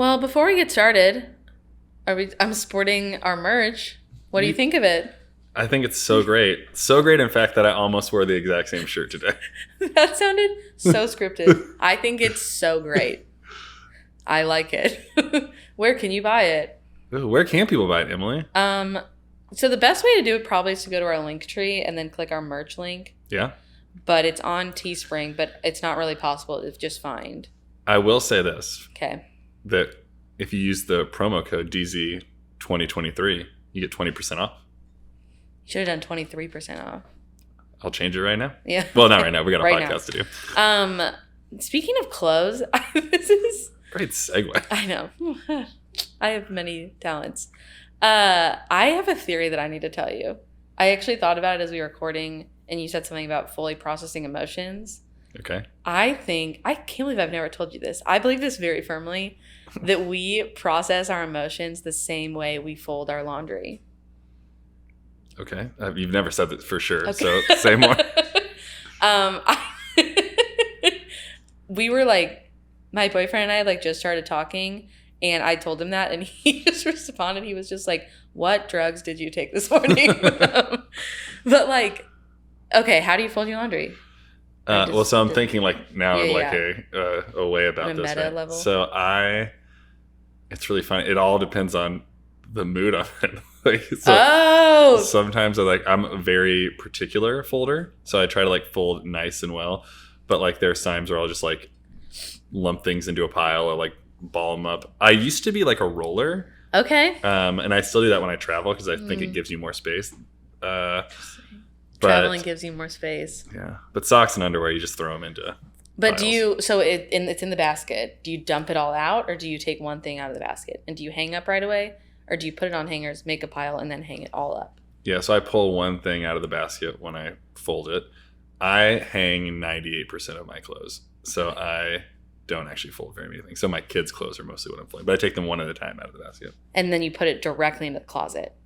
Well, before we get started, I'm sporting our merch. What do you think of it? I think it's so great. So great, in fact, that I almost wore the exact same shirt today. That sounded so scripted. I think it's so great. I like it. Where can you buy it? Ooh, where can people buy it, Emily? So the best way to do it probably is to go to our link tree and then click our merch link. Yeah. But it's on Teespring, but it's not really possible to just find. I will say this. Okay. That if you use the promo code DZ2023, you get 20% off. You should have done 23% off. I'll change it right now. Yeah. Well, not right now. We got a right podcast now. to do. Speaking of clothes, this is... Great segue. I know. I have many talents. I have a theory that I need to tell you. I actually thought about it as we were recording, and you said something about fully processing emotions. Okay. I can't believe I've never told you this. I believe this very firmly, that we process our emotions the same way we fold our laundry. Okay. You've never said that for sure, Okay. so say more. We were like, my boyfriend and I just started talking, and I told him that, and he just responded. He was just like, "What drugs did you take this morning?" But okay, how do you fold your laundry? So I'm thinking now Yeah, a way about On a this. meta Right? level? So it's really funny. It all depends on the mood I'm in. Sometimes I'm a very particular folder, so I try to fold nice and well. But there's times where I'll just lump things into a pile or ball them up. I used to be a roller. Okay. And I still do that when I travel because I think it gives you more space. Traveling gives you more space. Yeah, but socks and underwear, you just throw them into. But piles. It's in the basket. Do you dump it all out, or do you take one thing out of the basket? And do you hang up right away, or do you put it on hangers, make a pile, and then hang it all up? Yeah, so I pull one thing out of the basket when I fold it. I hang 98% of my clothes, so I don't actually fold very many things. So my kids' clothes are mostly what I'm folding, but I take them one at a time out of the basket. And then you put it directly into the closet.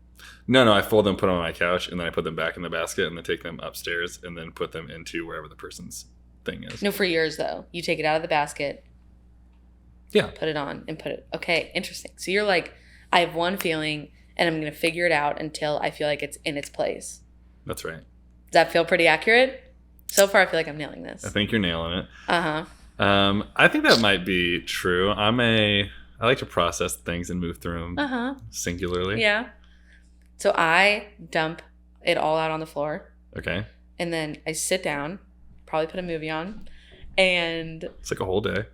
No, I fold them, put them on my couch, and then I put them back in the basket, and then take them upstairs, and then put them into wherever the person's thing is. No, for yours though. You take it out of the basket. Yeah. Put it on and put it. Okay, interesting. So you're like, I have one feeling, and I'm going to figure it out until I feel like it's in its place. That's right. Does that feel pretty accurate? So far, I feel like I'm nailing this. I think you're nailing it. Uh-huh. I think that might be true. I like to process things and move through them singularly. Yeah. So I dump it all out on the floor. Okay. And then I sit down, probably put a movie on, and It's a whole day.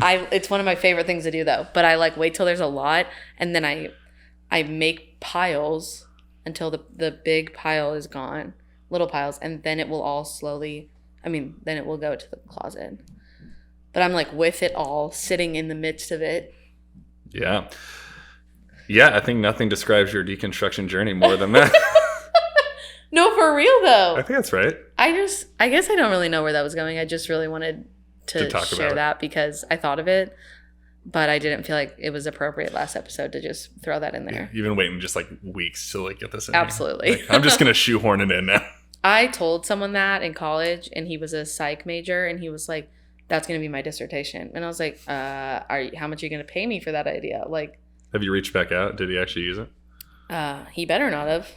it's one of my favorite things to do though. But I wait till there's a lot, and then I make piles until the big pile is gone, little piles, and then it will all then it will go to the closet. But I'm with it all, sitting in the midst of it. Yeah. Yeah, I think nothing describes your deconstruction journey more than that. No, for real though. I think that's right. I guess I don't really know where that was going. I just really wanted to talk share about that because I thought of it, but I didn't feel like it was appropriate last episode to just throw that in there. Yeah, you've been waiting just weeks to get this in. Absolutely. I'm just going to shoehorn it in now. I told someone that in college, and he was a psych major, and he was like, "That's going to be my dissertation." And I was like, how much are you going to pay me for that idea? Have you reached back out? Did he actually use it? He better not have.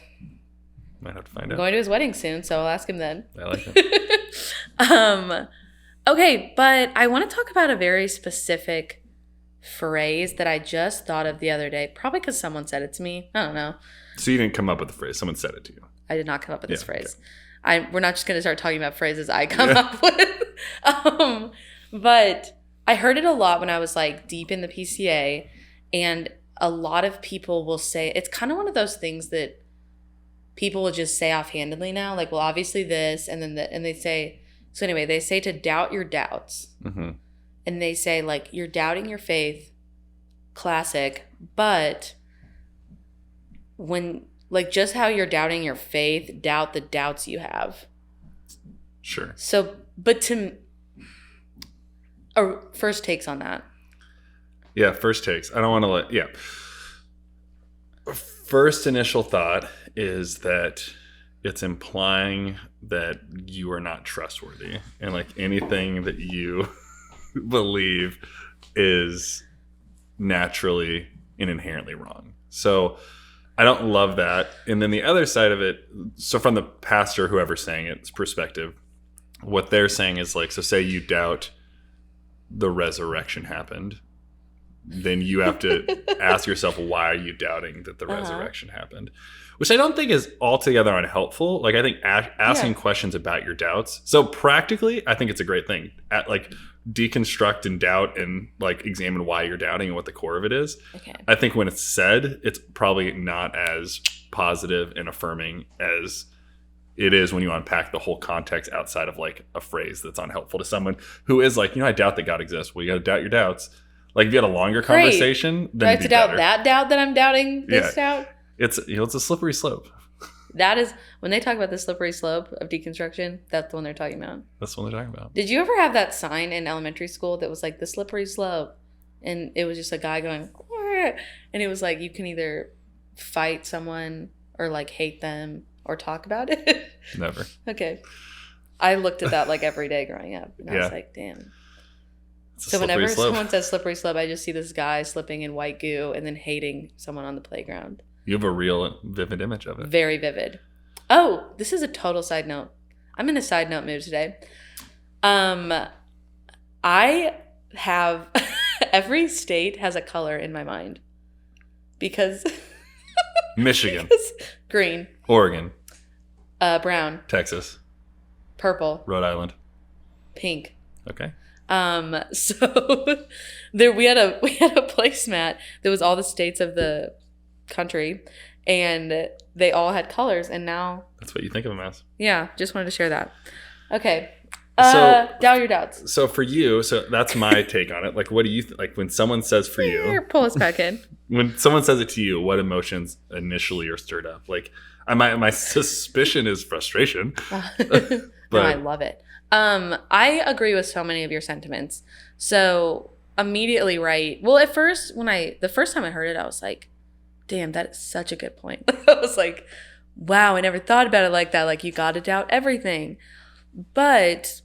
Might have to find I'm out. going to his wedding soon, so I'll ask him then. I like it. Okay, but I want to talk about a very specific phrase that I just thought of the other day, probably because someone said it to me. I don't know. So you didn't come up with the phrase. Someone said it to you. I did not come up with this Yeah, phrase. Okay. We're not just going to start talking about phrases I come up with. But I heard it a lot when I was deep in the PCA, and a lot of people will say, it's kind of one of those things that people will just say offhandedly now, well, obviously this, and then and they say, so anyway, they say to doubt your doubts. Mm-hmm. And they say, you're doubting your faith, classic, but when, just how you're doubting your faith, doubt the doubts you have. Sure. So, but first takes on that. Yeah, first takes. I don't want to First initial thought is that it's implying that you are not trustworthy, and anything that you believe is naturally and inherently wrong. So I don't love that. And then the other side of it, so from the pastor, whoever's saying it's perspective, what they're saying is like, so say you doubt the resurrection happened, then you have to ask yourself, why are you doubting that the resurrection happened? Which I don't think is altogether unhelpful. Like I think asking questions about your doubts. So practically, I think it's a great thing. Like deconstruct and doubt and like examine why you're doubting and what the core of it is. Okay. I think when it's said, it's probably not as positive and affirming as it is when you unpack the whole context outside of like a phrase that's unhelpful to someone who is like, I doubt that God exists. Well, you got to doubt your doubts. Like if you had a longer conversation, then do I have to doubt that doubt that I'm doubting this doubt? It's it's a slippery slope. That is when they talk about the slippery slope of deconstruction. That's the one they're talking about. That's the one they're talking about. Did you ever have that sign in elementary school that was like the slippery slope, and it was just a guy going, and it was like you can either fight someone or like hate them or talk about it? Never. Okay, I looked at that like every day growing up, and I was like, damn. So whenever someone says slippery slope, I just see this guy slipping in white goo and then hating someone on the playground. You have a real vivid image of it. Very vivid. Oh, this is a total side note. I'm in a side note mood today. I have every state has a color in my mind because Michigan, green, Oregon, brown, Texas, purple, Rhode Island, pink. Okay. So there we had a placemat that was all the states of the country, and they all had colors, and now that's what you think of them as. Yeah, just wanted to share that. Okay. So doubt your doubts. So for you, so that's my take on it. Like, what do you like when someone says for you? Pull us back in. When someone says it to you, what emotions initially are stirred up? Like, my suspicion is frustration. But no, I love it. I agree with so many of your sentiments. So immediately, right? Well, at first, the first time I heard it, I was like, damn, that is such a good point. I was like, wow, I never thought about it like that. Like, you got to doubt everything. But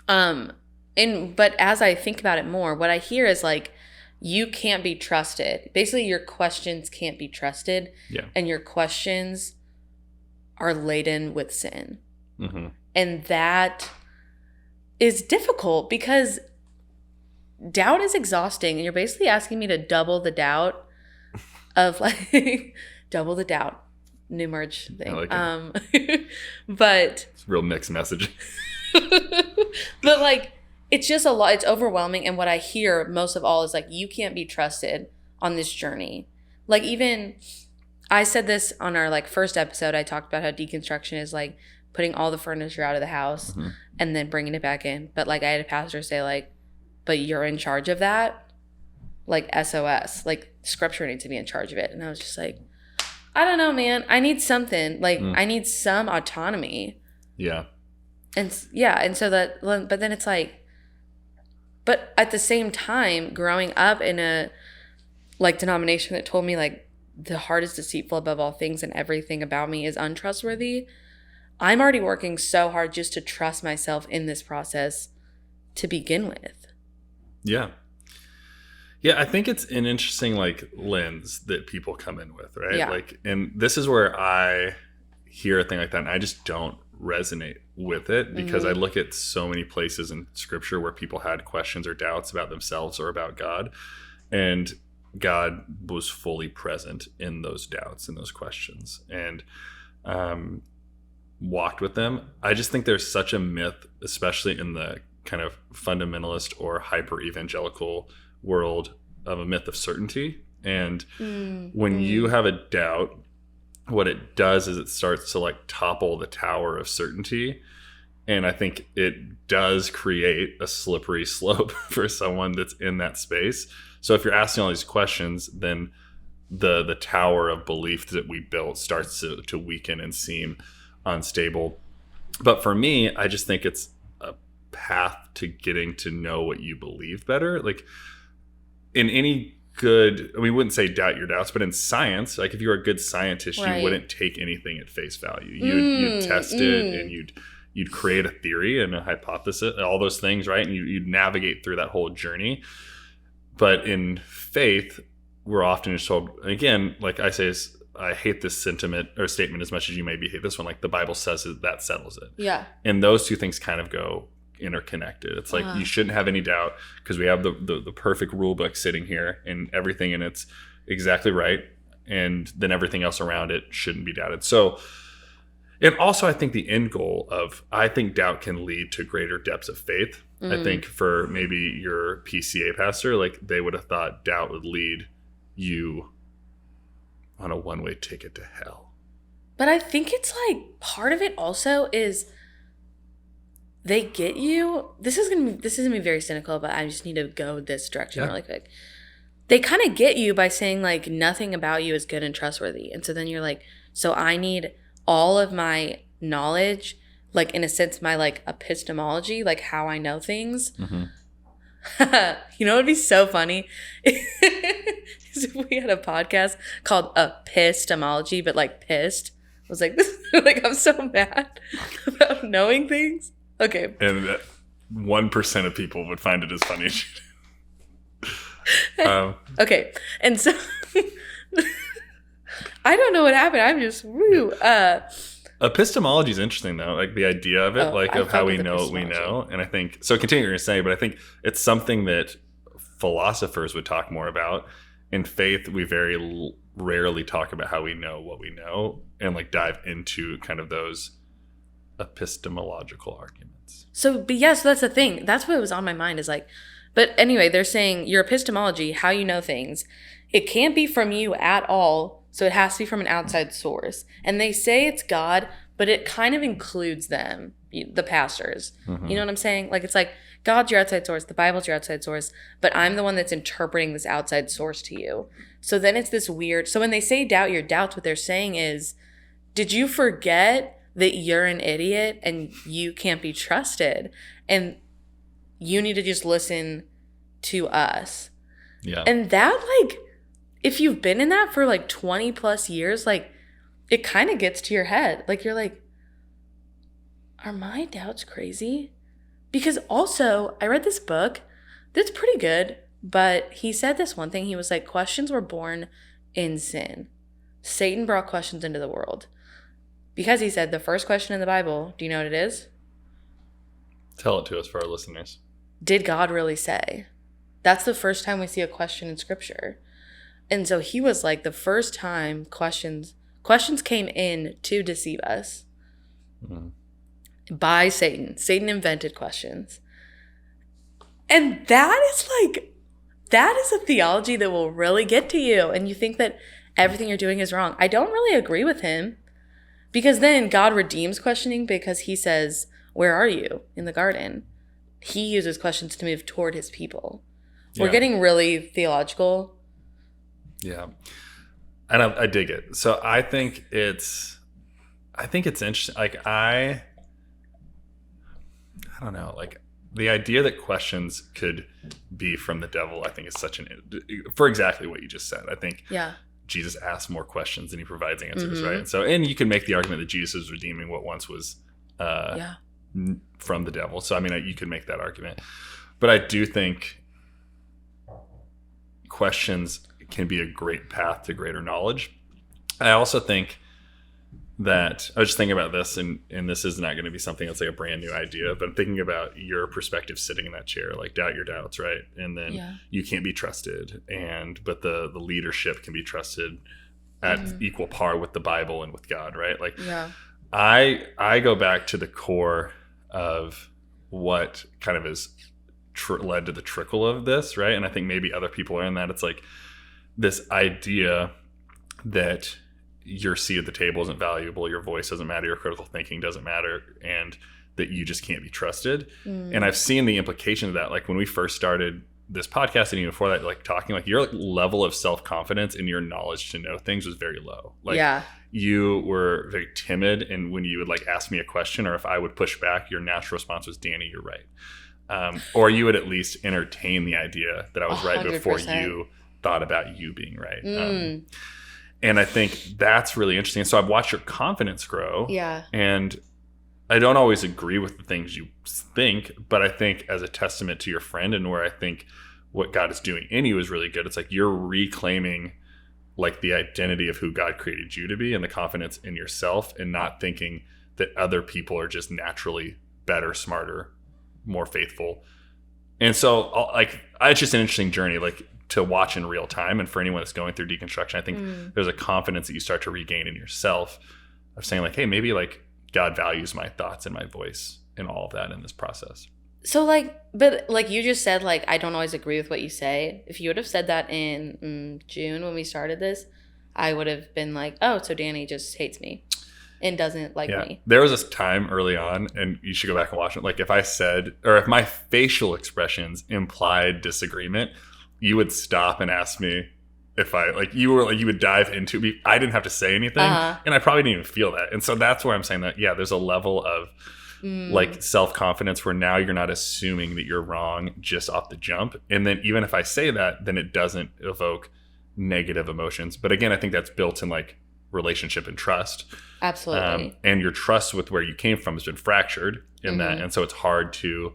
as I think about it more, what I hear is like, you can't be trusted. Basically, your questions can't be trusted. Yeah. And your questions are laden with sin. Mm-hmm. And that is difficult because doubt is exhausting. And you're basically asking me to double the doubt of like, double the doubt. New merch thing. I like it. But it's a real mixed message. But like, it's just a lot. It's overwhelming. And what I hear most of all is like, you can't be trusted on this journey. Like, even I said this on our like first episode. I talked about how deconstruction is like putting all the furniture out of the house mm-hmm. and then bringing it back in. But like, I had a pastor say like, but you're in charge of that. Like, SOS, like scripture needs to be in charge of it. And I was just like, I don't know, man. I need something. Like, I need some autonomy. Yeah. And so that, but then it's like, but at the same time, growing up in a like denomination that told me like the heart is deceitful above all things and everything about me is untrustworthy, I'm already working so hard just to trust myself in this process to begin with. Yeah. Yeah, I think it's an interesting like lens that people come in with, right? Yeah. Like, and this is where I hear a thing like that and I just don't resonate with it because I look at so many places in scripture where people had questions or doubts about themselves or about God, and God was fully present in those doubts and those questions and walked with them. I just think there's such a myth, especially in the kind of fundamentalist or hyper evangelical world, of a myth of certainty. And when you have a doubt, what it does is it starts to like topple the tower of certainty. And I think it does create a slippery slope for someone that's in that space. So if you're asking all these questions, then the tower of belief that we built starts to weaken and seem unstable. But for me, I just think it's a path to getting to know what you believe better. Like, in any good, we wouldn't say doubt your doubts, but in science, like if you were a good scientist, right, you wouldn't take anything at face value. You'd test it and you'd create a theory and a hypothesis, all those things, right? And you'd navigate through that whole journey. But in faith, we're often just told, again, like I say, I hate this sentiment or statement as much as you maybe hate this one. Like the Bible says that settles it. Yeah. And those two things kind of go interconnected. It's like you shouldn't have any doubt because we have the perfect rule book sitting here and everything in it's exactly right. And then everything else around it shouldn't be doubted. So, and also I think the end goal I think doubt can lead to greater depths of faith. I think for maybe your PCA pastor, like they would have thought doubt would lead you on a one-way ticket to hell. But I think it's like part of it also is they get you. This is gonna be very cynical, but I just need to go this direction really quick. They kind of get you by saying like nothing about you is good and trustworthy, and so then you're like, so I need all of my knowledge, like in a sense, my like epistemology, like how I know things. Mm-hmm. You know, it'd be so funny if we had a podcast called Epistemology, but like pissed. I was like, like I'm so mad about knowing things. Okay. And 1% of people would find it as funny as you do. Okay. And so I don't know what happened. I'm just woo. Epistemology is interesting though, like the idea of it, like of how we know what we know. And I think so. Continue to say, but I think it's something that philosophers would talk more about. In faith, we very rarely talk about how we know what we know and like dive into kind of those epistemological arguments. So that's the thing. That's what was on my mind is like, but anyway, they're saying your epistemology, how you know things, it can't be from you at all. So it has to be from an outside source. And they say it's God, but it kind of includes them, the pastors. Mm-hmm. You know what I'm saying? Like it's like God's your outside source, the Bible's your outside source, but I'm the one that's interpreting this outside source to you. So then it's this weird, so when they say doubt your doubts, what they're saying is, did you forget that you're an idiot and you can't be trusted? And you need to just listen to us. Yeah. And that like, if you've been in that for like 20 plus years, like it kind of gets to your head. Like you're like, are my doubts crazy? Because also I read this book that's pretty good, but he said this one thing. He was like, questions were born in sin. Satan brought questions into the world. Because he said the first question in the Bible, do you know what it is? Tell it to us for our listeners. Did God really say? That's the first time we see a question in scripture. And so he was like, the first time questions came in to deceive us by Satan. Satan invented questions. And that is a theology that will really get to you. And you think that everything you're doing is wrong. I don't really agree with him because then God redeems questioning because he says, where are you in the garden? He uses questions to move toward his people. Yeah. We're getting really theological. Yeah. And I dig it. So I think it's interesting. Like I don't know, like the idea that questions could be from the devil, I think is for exactly what you just said. I think Jesus asks more questions than he provides answers, right? And you can make the argument that Jesus is redeeming what once was from the devil. So I mean, you can make that argument. But I do think questions can be a great path to greater knowledge. I also think that I was just thinking about this, and this is not going to be something that's like a brand new idea, but I'm thinking about your perspective sitting in that chair, like doubt your doubts, right? And then you can't be trusted, but the leadership can be trusted at equal par with the Bible and with God, right? Like I go back to the core of what kind of has led to the trickle of this, right? And I think maybe other people are in that. It's like this idea that your seat at the table isn't valuable, your voice doesn't matter, your critical thinking doesn't matter, and that you just can't be trusted. And I've seen the implication of that. Like when we first started this podcast and even before that, like talking, like your level of self-confidence and your knowledge to know things was very low. Like you were very timid, and when you would like ask me a question or if I would push back, your natural response was, Danny, you're right. Or you would at least entertain the idea that I was 100%. Right before you thought about you being right. And I think that's really interesting. So I've watched your confidence grow. Yeah. And I don't always agree with the things you think, but I think as a testament to your friend and where I think what God is doing in you is really good. It's like you're reclaiming like the identity of who God created you to be and the confidence in yourself, and not thinking that other people are just naturally better, smarter, more faithful. And so like it's just an interesting journey like to watch in real time. And for anyone that's going through deconstruction, I think there's a confidence that you start to regain in yourself of saying like, hey, maybe like God values my thoughts and my voice and all of that in this process. So like, but like you just said, like, I don't always agree with what you say. If you would have said that in June when we started this, I would have been like, oh, so Danny just hates me and doesn't like me. There was this time early on, and you should go back and watch it. Like if I said, or if my facial expressions implied disagreement, you would stop and ask me if I, like, you would dive into me. I didn't have to say anything, and I probably didn't even feel that. And so that's where I'm saying that, yeah, there's a level of like self-confidence where now you're not assuming that you're wrong just off the jump. And then even if I say that, then it doesn't evoke negative emotions. But again, I think that's built in like relationship and trust. Absolutely. And your trust with where you came from has been fractured in that. And so it's hard to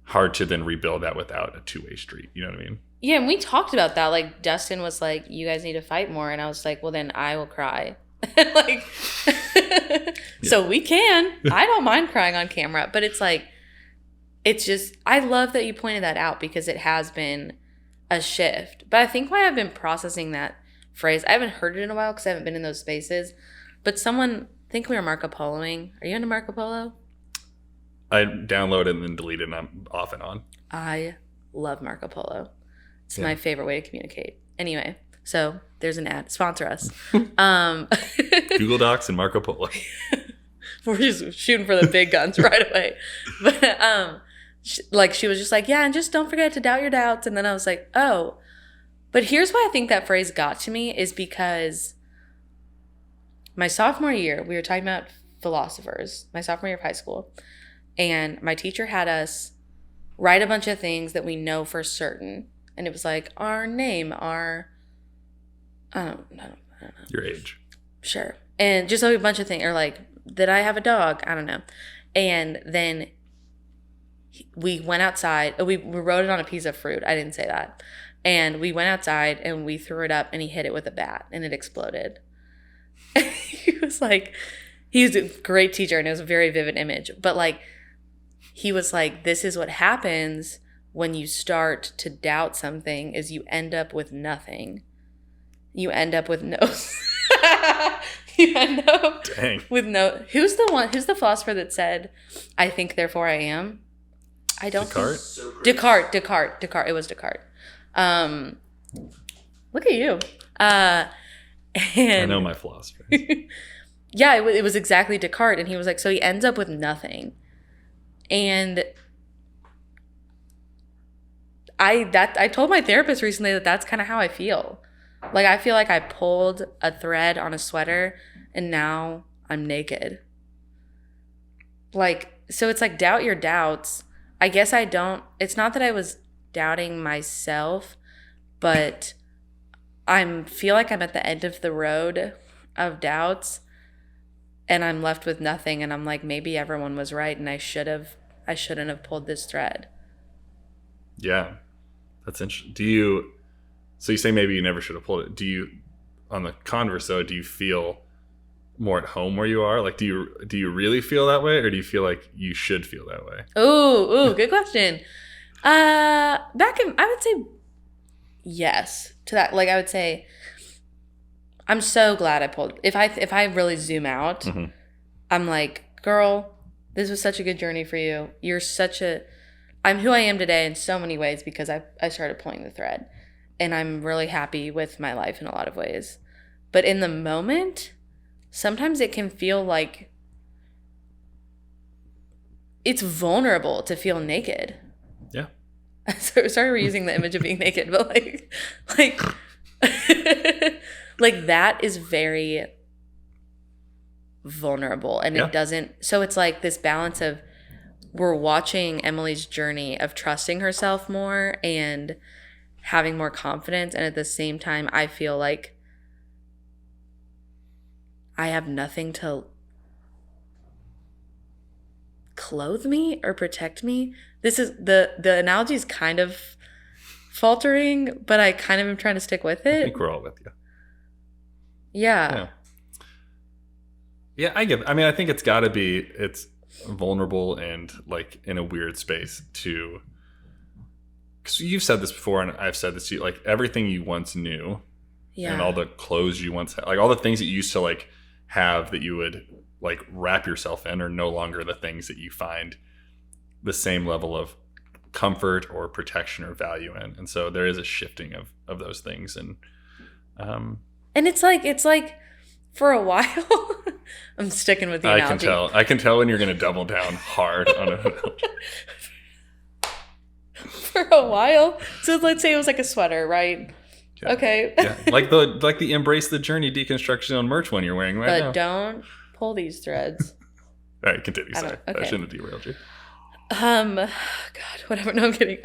then rebuild that without a two-way street. You know what I mean? Yeah. And we talked about that. Like Dustin was like, you guys need to fight more. And I was like, well, then I will cry. Like, so we can. I don't mind crying on camera, but it's like, it's just, I love that you pointed that out because it has been a shift. But I think why I've been processing that phrase, I haven't heard it in a while because I haven't been in those spaces. But I think we were Marco Poloing. Are you into Marco Polo? I download it and then delete it, and I'm off and on. I love Marco Polo. It's my favorite way to communicate. Anyway, so there's an ad. Sponsor us. Google Docs and Marco Polo. We're just shooting for the big guns right away. But she was just like, yeah, and just don't forget to doubt your doubts. And then I was like, oh. But here's why I think that phrase got to me is because my sophomore year, we were talking about philosophers, my sophomore year of high school. And my teacher had us write a bunch of things that we know for certain. And it was like our name, I don't know. Your age. Sure. And just a bunch of things. Or like, did I have a dog? I don't know. And then we went outside. We wrote it on a piece of fruit. I didn't say that. And we went outside and we threw it up and he hit it with a bat and it exploded. He was like, he was a great teacher and it was a very vivid image. But like, he was like, this is what happens when you start to doubt something is you end up with nothing. You end up with no. You end up with no. Who's the philosopher that said, I think, therefore I am? I don't Descartes? think. Descartes. It was Descartes. Look at you. And I know my philosopher. Yeah, it was exactly Descartes. And he was like, so he ends up with nothing. And I told my therapist recently that that's kind of how I feel. Like, I feel like I pulled a thread on a sweater and now I'm naked. Like, so it's like doubt your doubts. I guess it's not that I was doubting myself, but feel like I'm at the end of the road of doubts and I'm left with nothing. And I'm like, maybe everyone was right and I shouldn't have pulled this thread. Yeah. That's interesting. So you say maybe you never should have pulled it. On the converse though, do you feel more at home where you are? Like, do you really feel that way, or do you feel like you should feel that way? Ooh, good question. I would say yes to that. Like, I would say, I'm so glad I pulled. If I really zoom out, I'm like, girl, this was such a good journey for you. I'm who I am today in so many ways because I started pulling the thread. And I'm really happy with my life in a lot of ways. But in the moment, sometimes it can feel like it's vulnerable to feel naked. Yeah. So sorry we're using the image of being naked, but like like that is very vulnerable. And it doesn't, so it's like this balance of we're watching Emily's journey of trusting herself more and having more confidence, and at the same time I feel like I have nothing to clothe me or protect me. This is the analogy is kind of faltering, but I kind of am trying to stick with it. I think we're all with you. Yeah. Yeah, I get it. I mean, I think it's got to be, it's vulnerable and like in a weird space to, because you've said this before and I've said this to you, like everything you once knew and all the clothes you once had, like all the things that you used to like have that you would like wrap yourself in are no longer the things that you find the same level of comfort or protection or value in. And so there is a shifting of those things. And it's like for a while, I'm sticking with the analogy. I can tell when you're going to double down hard on it. For a while. So let's say it was like a sweater, right? Yeah. Okay. Yeah. Like the Embrace the Journey Deconstruction on merch one you're wearing right now. But don't pull these threads. All right, continue. Sorry. Okay. I shouldn't have derailed you. God, whatever. No, I'm kidding.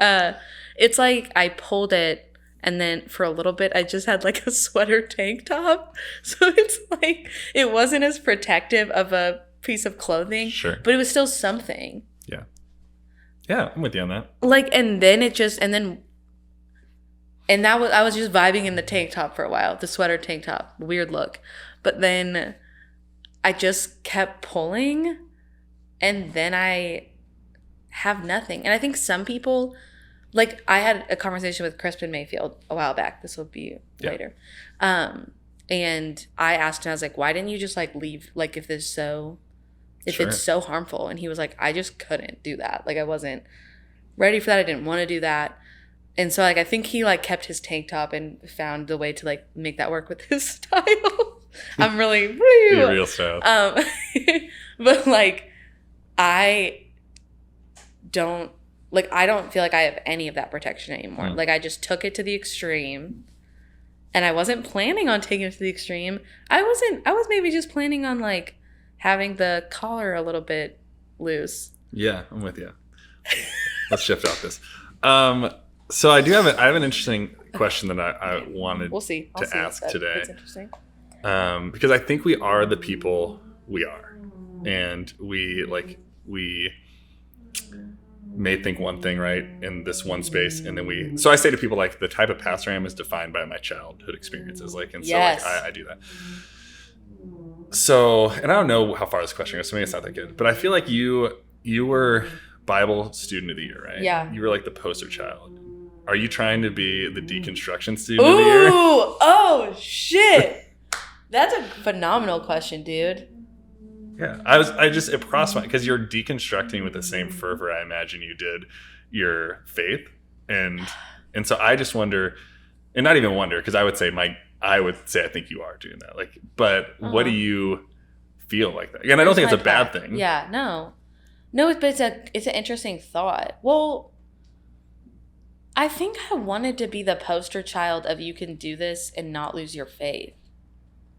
It's like I pulled it, and then for a little bit, I just had like a sweater tank top. So it's like it wasn't as protective of a piece of clothing, sure, but it was still something. Yeah. Yeah, I'm with you on that. Like, and then I was just vibing in the tank top for a while, the sweater tank top, weird look. But then I just kept pulling, and then I have nothing. And I think some people, like I had a conversation with Crispin Mayfield a while back. This will be later. And I asked him, I was like, why didn't you just like leave? Like if it's so harmful. And he was like, I just couldn't do that. Like I wasn't ready for that. I didn't want to do that. And so like, I think he like kept his tank top and found the way to like make that work with his style. I'm really your real style. But like, I don't feel like I have any of that protection anymore. Like I just took it to the extreme, and I wasn't planning on taking it to the extreme. I was maybe just planning on like having the collar a little bit loose. Yeah, I'm with you. Let's shift off this. So I have an interesting question that I wanted to ask today. That's interesting. Because I think we are the people we are, and we may think one thing, right, in this one space, and then so I say to people like the type of pastor I am is defined by my childhood experiences, like, and so like I do that. So, and I don't know how far this question goes, so maybe it's not that good, but I feel like you were Bible student of the year, right? Yeah. You were like the poster child. Are you trying to be the deconstruction student of the year? Ooh, oh shit. That's a phenomenal question, dude. Yeah, it crossed my, because you're deconstructing with the same fervor I imagine you did your faith, and so I just wonder, and not even wonder, because I would say I think you are doing that. Like, but what do you feel like that? Again, I don't think it's a bad thing. Yeah, no, but it's an interesting thought. Well, I think I wanted to be the poster child of you can do this and not lose your faith.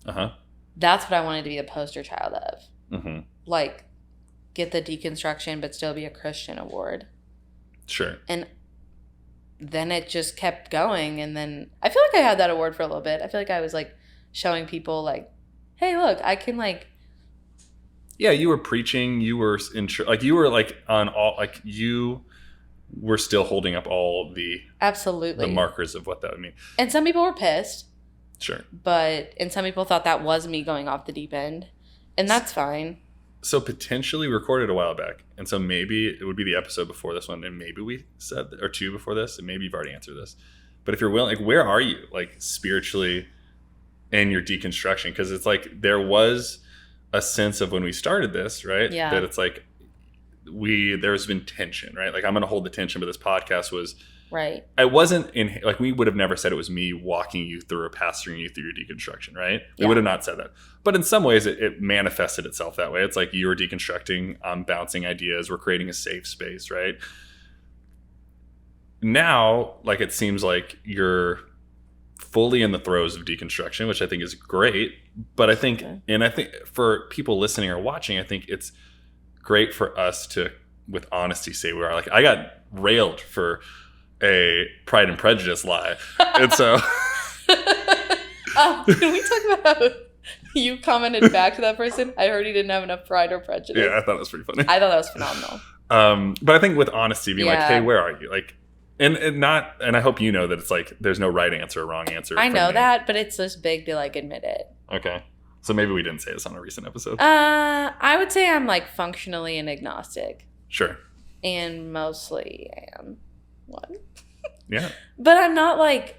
That's what I wanted to be the poster child of. Mm-hmm. Like, get the deconstruction but still be a Christian award. Sure. And then it just kept going, and then I feel like I had that award for a little bit. I feel like I was like showing people like, hey, look, I can like. Yeah, you were preaching. You were you were like on all, like you were still holding up all the absolutely the markers of what that would mean. And some people were pissed. Sure. And some people thought that was me going off the deep end. And that's fine. So potentially recorded a while back. And so maybe it would be the episode before this one. And maybe we said, or two before this. And maybe you've already answered this. But if you're willing, like, where are you, like, spiritually in your deconstruction? Because it's like there was a sense of when we started this, right? Yeah. That it's like there's been tension, right? Like, I'm going to hold the tension. But this podcast was... Right. I wasn't we would have never said it was me walking you through or pastoring you through your deconstruction, right? We would have not said that. But in some ways, it manifested itself that way. It's like you were deconstructing, I'm bouncing ideas, we're creating a safe space, right? Now, like, it seems like you're fully in the throes of deconstruction, which I think is great. But I think, and I think for people listening or watching, I think it's great for us to, with honesty, say we are. Like, I got railed for a Pride and Prejudice lie. And so can we talk about how you commented back to that person? I heard he didn't have enough pride or prejudice. Yeah, I thought it was pretty funny. I thought that was phenomenal. But I think with honesty, being like, hey, where are you? Like, And I hope you know that it's like there's no right answer or wrong answer. I know that, but it's just big to like admit it. Okay. So maybe we didn't say this on a recent episode. I would say I'm like functionally an agnostic. Sure. And mostly am one. Yeah. But I'm not like,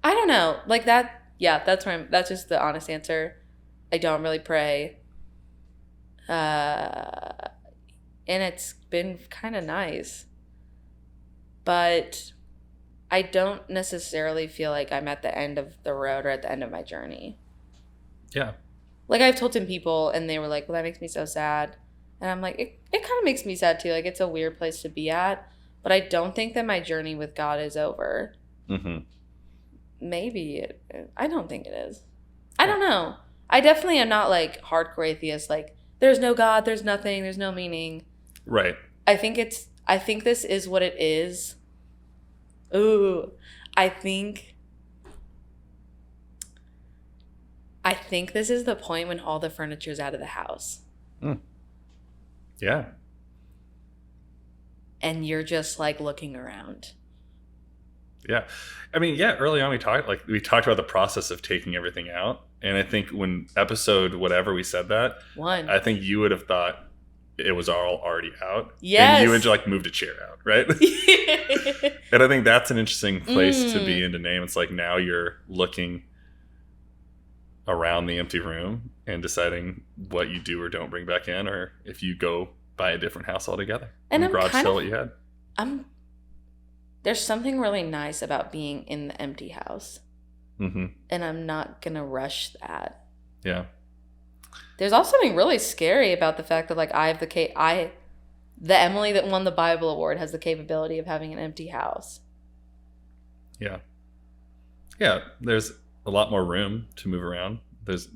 I don't know, like that. Yeah, that's just the honest answer. I don't really pray. And it's been kind of nice. But I don't necessarily feel like I'm at the end of the road or at the end of my journey. Yeah. Like I've told some people and they were like, well, that makes me so sad. And I'm like, it kind of makes me sad too. Like it's a weird place to be at. But I don't think that my journey with God is over. Mm-hmm. Maybe I don't think it is. I don't know. I definitely am not like hardcore atheist. Like there's no God, there's nothing, there's no meaning. Right. I think this is what it is. Ooh, I think this is the point when all the furniture's out of the house. Mm. Yeah. And you're just like looking around. Yeah. I mean, yeah, early on we talked about the process of taking everything out. And I think when episode whatever we said that, I think you would have thought it was all already out. Yes. And you would like moved a chair out, right? And I think that's an interesting place to be in to name. It's like now you're looking around the empty room and deciding what you do or don't bring back in, or if you go buy a different house altogether. And I'm garage sell what you had. There's something really nice about being in the empty house. Mm-hmm. And I'm not going to rush that. Yeah. There's also something really scary about the fact that like the Emily that won the Bible Award has the capability of having an empty house. Yeah. Yeah. There's a lot more room to move around. There's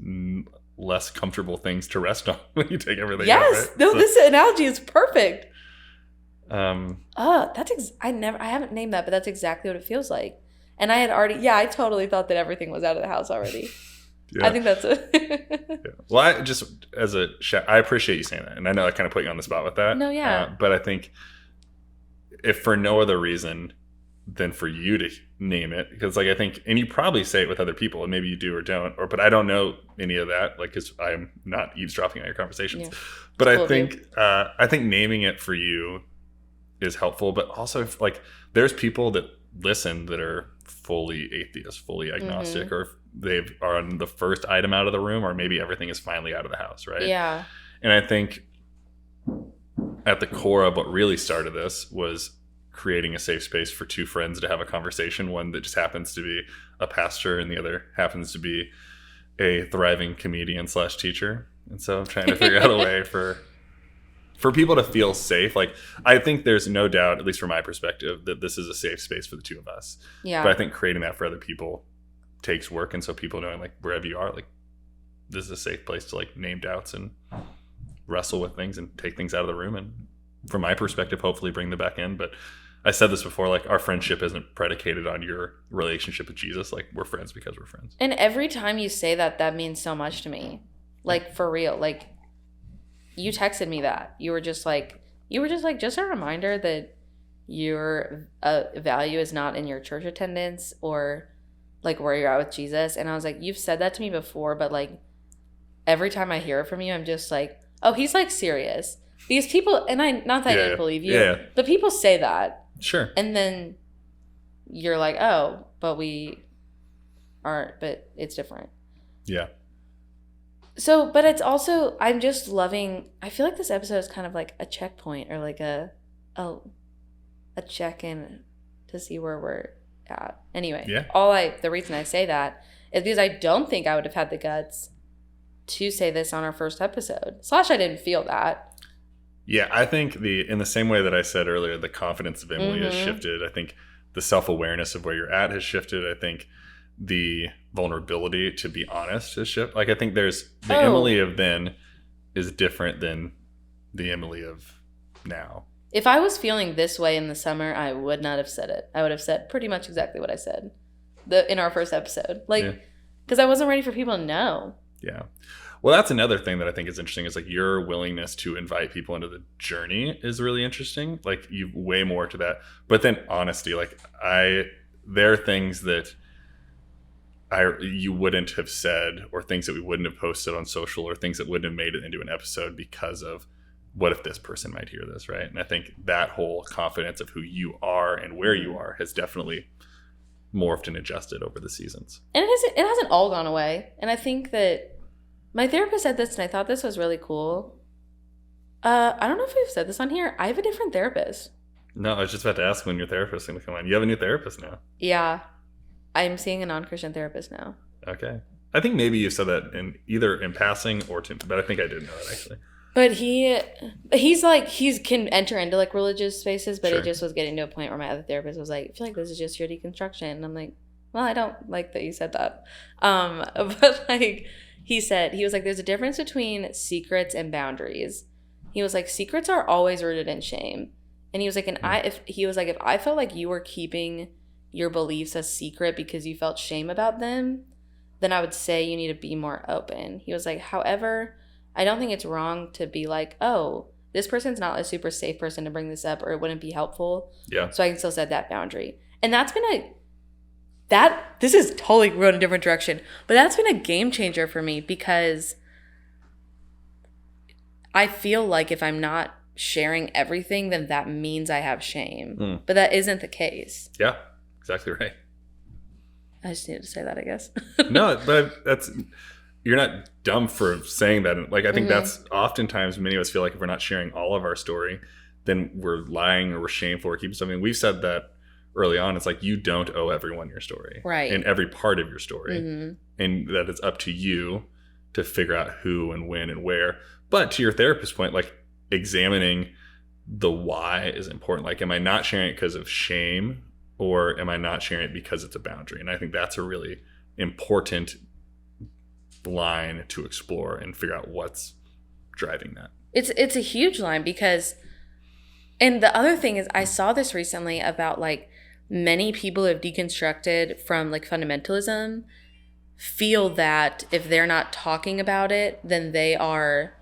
less comfortable things to rest on when you take everything out. Yes. Right? No, this analogy is perfect. I haven't named that, but that's exactly what it feels like. And I totally thought that everything was out of the house already. Yeah. I think that's it. Yeah. Well, I appreciate you saying that. And I know I kind of put you on the spot with that. No, yeah. But I think if for no other reason than for you to name it, because like I think, and you probably say it with other people, and maybe you do or don't, but I don't know any of that, like because I'm not eavesdropping on your conversations. Yeah. But I think naming it for you is helpful, but also like there's people that listen that are fully atheist, fully agnostic, mm-hmm. or they are on the first item out of the room, or maybe everything is finally out of the house, right? Yeah. And I think at the core of what really started this was creating a safe space for two friends to have a conversation, one that just happens to be a pastor and the other happens to be a thriving comedian / teacher. And so I'm trying to figure out a way for people to feel safe. Like I think there's no doubt, at least from my perspective, that this is a safe space for the two of us. Yeah. But I think creating that for other people takes work. And so people knowing like wherever you are, like this is a safe place to like name doubts and wrestle with things and take things out of the room. And from my perspective, hopefully bring them back in. But I said this before, like our friendship isn't predicated on your relationship with Jesus. Like we're friends because we're friends. And every time you say that, that means so much to me. Like for real, like you texted me that you were just like just a reminder that your value is not in your church attendance or like where you're at with Jesus. And I was like, you've said that to me before, but like every time I hear it from you, I'm just like, oh, he's like serious. Because people, and I, not that I didn't believe you, but people say that. Sure. And then you're like, oh, but we aren't, but it's different. Yeah. So, but it's also, I'm just loving, I feel like this episode is kind of like a checkpoint or like a check-in to see where we're at. Anyway, the reason I say that is because I don't think I would have had the guts to say this on our first episode. / I didn't feel that. Yeah, I think in the same way that I said earlier, the confidence of Emily has shifted. I think the self-awareness of where you're at has shifted. I think the vulnerability to be honest has shifted. Like I think there's the Emily of then is different than the Emily of now. If I was feeling this way in the summer, I would not have said it. I would have said pretty much exactly what I said in our first episode. Like, because I wasn't ready for people to know. Yeah. Well, that's another thing that I think is interesting is like your willingness to invite people into the journey is really interesting. Like you way more to that. But then honesty, like there are things that you wouldn't have said or things that we wouldn't have posted on social or things that wouldn't have made it into an episode because of what if this person might hear this, right? And I think that whole confidence of who you are and where you are has definitely morphed and adjusted over the seasons. And it hasn't all gone away. And I think that my therapist said this, and I thought this was really cool. I don't know if we've said this on here. I have a different therapist. No, I was just about to ask when your therapist is going to come on. You have a new therapist now. Yeah. I'm seeing a non-Christian therapist now. Okay. I think maybe you said that either in passing or but I think I did know it actually. But he's like, can enter into like religious spaces, but Sure. It just was getting to a point where my other therapist was like, I feel like this is just your deconstruction. And I'm like, well, I don't like that you said that. But like he was like, there's a difference between secrets and boundaries. He was like, secrets are always rooted in shame. And he was like, if I felt like you were keeping your beliefs a secret because you felt shame about them, then I would say you need to be more open. He was like, however, I don't think it's wrong to be like, oh, this person's not a super safe person to bring this up, or it wouldn't be helpful. Yeah. So I can still set that boundary. And that's been this is totally going a different direction, but that's been a game changer for me because I feel like if I'm not sharing everything, then that means I have shame. But that isn't the case. Yeah, exactly right. I just needed to say that, I guess. No, but you're not dumb for saying that. Like, I think that's oftentimes many of us feel like if we're not sharing all of our story, then we're lying or we're shameful or keeping something. We've said that early on. It's like, you don't owe everyone your story. Right. And every part of your story. And that it's up to you to figure out who and when and where. But to your therapist's point, like examining the why is important. Like, am I not sharing it because of shame, or am I not sharing it because it's a boundary? And I think that's a really important line to explore and figure out what's driving that. It's a huge line because, and the other thing is, I saw this recently about like many people who have deconstructed from like fundamentalism feel that if they're not talking about it, then they are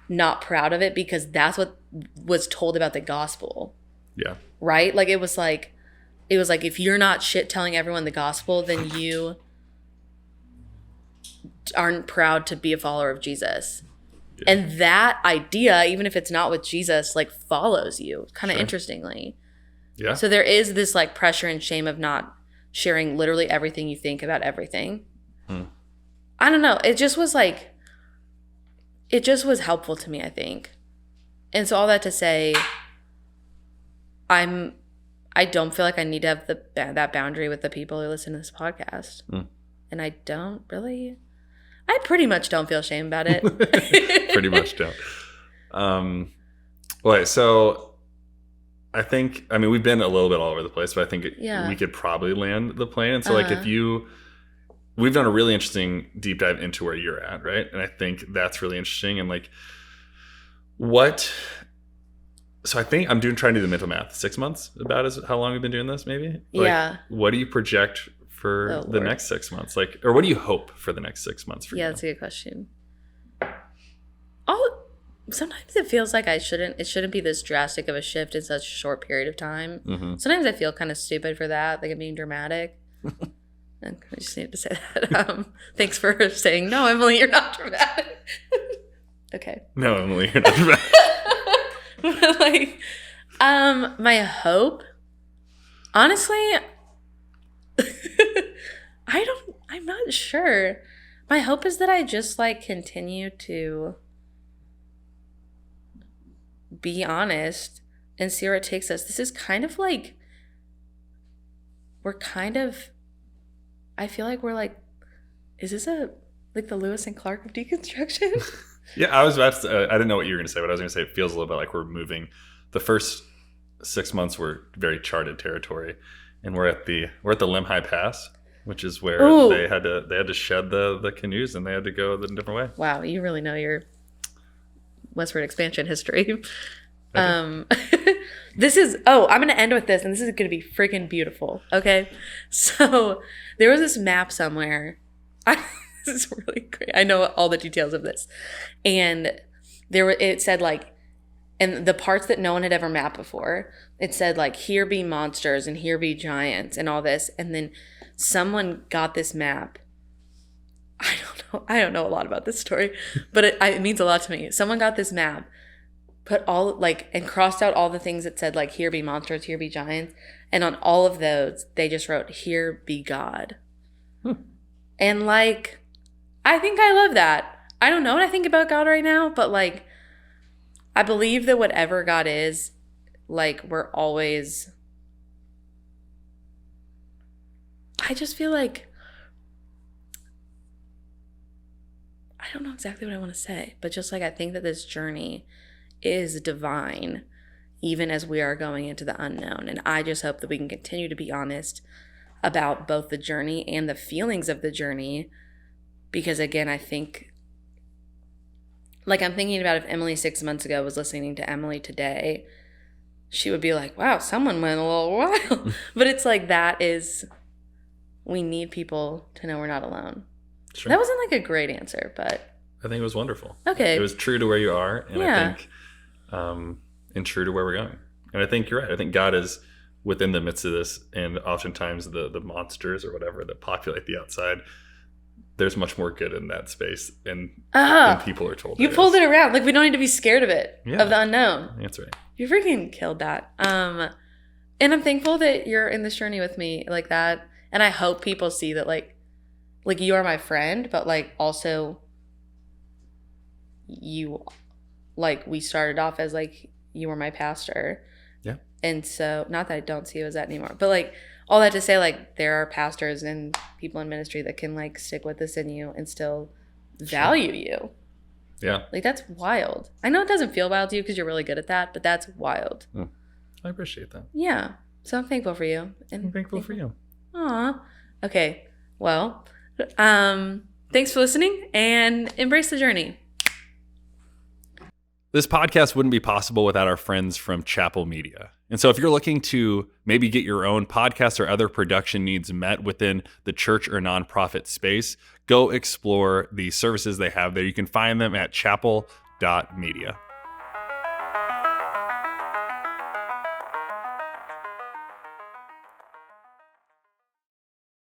not proud of it because that's what was told about the gospel. Yeah. Right? Like it was like if you're not shit telling everyone the gospel, then you aren't proud to be a follower of Jesus. Yeah. And that idea, even if it's not with Jesus, like follows you kind of interestingly. Yeah. So there is this like pressure and shame of not sharing literally everything you think about everything. I don't know. It just was helpful to me, I think. And so all that to say, I don't feel like I need to have that boundary with the people who listen to this podcast. And I pretty much don't feel shame about it. Pretty much don't. Well, so I think, I mean, we've been a little bit all over the place, but I think we could probably land the plane. And so like we've done a really interesting deep dive into where you're at, right? And I think that's really interesting. And like so I think I'm trying to do the mental math. 6 months about is how long we've been doing this, maybe? Like, yeah. What do you project for the next 6 months? Like, or what do you hope for the next 6 months for you? Yeah, that's a good question. Sometimes it feels like it shouldn't be this drastic of a shift in such a short period of time. Sometimes I feel kind of stupid for that, like I'm being dramatic. I just needed to say that. Thanks for saying, no, Emily, you're not dramatic. Okay. No, Emily, you're not dramatic. But like, my hope, honestly, I'm not sure. My hope is that I just like continue to be honest and see where it takes us. This is kind of like, I feel like we're like, is this like the Lewis and Clark of deconstruction? Yeah, I was about to, I didn't know what you were going to say, but I was going to say it feels a little bit like we're moving. The first 6 months were very charted territory, and we're at the Lemhi Pass, which is where they had to shed the canoes and they had to go a different way. Wow, you really know your westward expansion history. I'm going to end with this, and this is going to be freaking beautiful. Okay, so there was this map somewhere. This is really great. I know all the details of this. And it said like, and the parts that no one had ever mapped before, it said like, here be monsters and here be giants and all this. And then someone got this map. I don't know a lot about this story, but it means a lot to me. Someone got this map, put all like, and crossed out all the things that said like, here be monsters, here be giants. And on all of those, they just wrote, here be God. And like, I think I love that. I don't know what I think about God right now, but like, I believe that whatever God is, like, we're always, I just feel like, I don't know exactly what I want to say, but just like, I think that this journey is divine, even as we are going into the unknown. And I just hope that we can continue to be honest about both the journey and the feelings of the journey. Because again, I think, like, I'm thinking about if Emily 6 months ago was listening to Emily today, she would be like, wow, someone went a little wild. But it's like, we need people to know we're not alone. Sure. That wasn't like a great answer, but I think it was wonderful. Okay. It was true to where you are, and I think and true to where we're going. And I think you're right. I think God is within the midst of this, and oftentimes the monsters or whatever that populate the outside, there's much more good in that space than people are told. You pulled it around. Like, we don't need to be scared of it, of the unknown. That's right. You freaking killed that. And I'm thankful that you're in this journey with me like that. And I hope people see that, like you are my friend, but like also you, like, we started off as like, you were my pastor. Yeah. And so, not that I don't see you as that anymore, but like, all that to say, like, there are pastors and people in ministry that can like stick with this in you and still value you. Yeah. Like, that's wild. I know it doesn't feel wild to you because you're really good at that, but that's wild. I appreciate that. Yeah. So I'm thankful for you. And I'm thankful for you. Aw. Okay. Well, thanks for listening and embrace the journey. This podcast wouldn't be possible without our friends from Chapel Media. And so if you're looking to maybe get your own podcast or other production needs met within the church or nonprofit space, go explore the services they have there. You can find them at chapel.media.